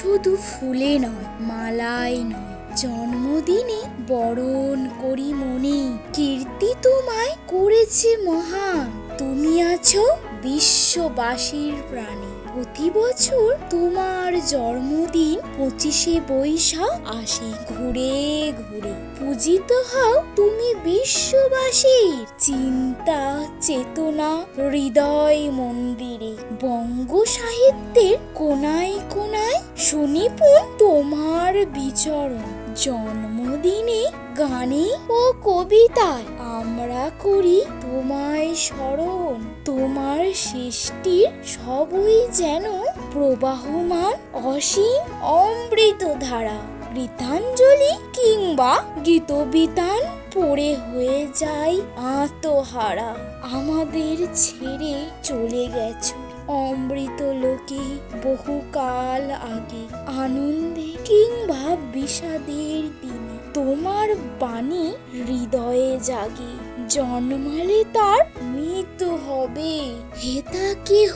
শুধু ফুলে নয়, মালায় নয়, জন্মদিনে বরণ করি মনে। কীর্তি তোমায় করেছে মহান, তুমি আছো বিশ্ববাসীর প্রাণে। প্রতি বছর তোমার জন্মদিন 25শে বৈশাখ আসে ঘুরে ঘুরে। পূজিত হও তুমি বিশ্ববাসীর চিন্তা চেতনা হৃদয় মন্দিরে। বঙ্গ সাহিত্যের কোনায় কোনায় সুনিপুণ তোমার বিচরণ। জন্মদিনে গানে ও কবিতায় আমরা করি তোমায় স্মরণ। তোমার সৃষ্টির সবই যেন প্রবাহমান অসীম অমৃত ধারা। গীতাঞ্জলি কিংবা গীতবিতান পড়ে হয়ে যায় আত্মহারা। আমাদের ছেড়ে চলে গেছো অমৃত লোকে বহুকাল আগে। আনন্দে কিংবা বিষাদের দিনে তোমার বাণী হৃদয়ে জাগে। জন্মালে তার মৃত্যু হবে, হেতা কেহ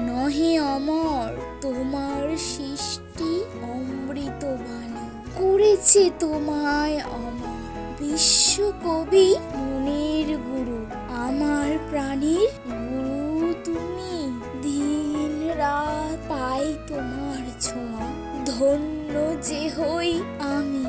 নহে অমর। তোমার সৃষ্টি অমৃত বাণী করেছে তোমায় অমর। বিশ্বকবি মনের গুরু, আমার প্রাণের গুরু তুমি। দিন রাত পাই তোমার ছোঁয়া, ধন্য যে হই আমি।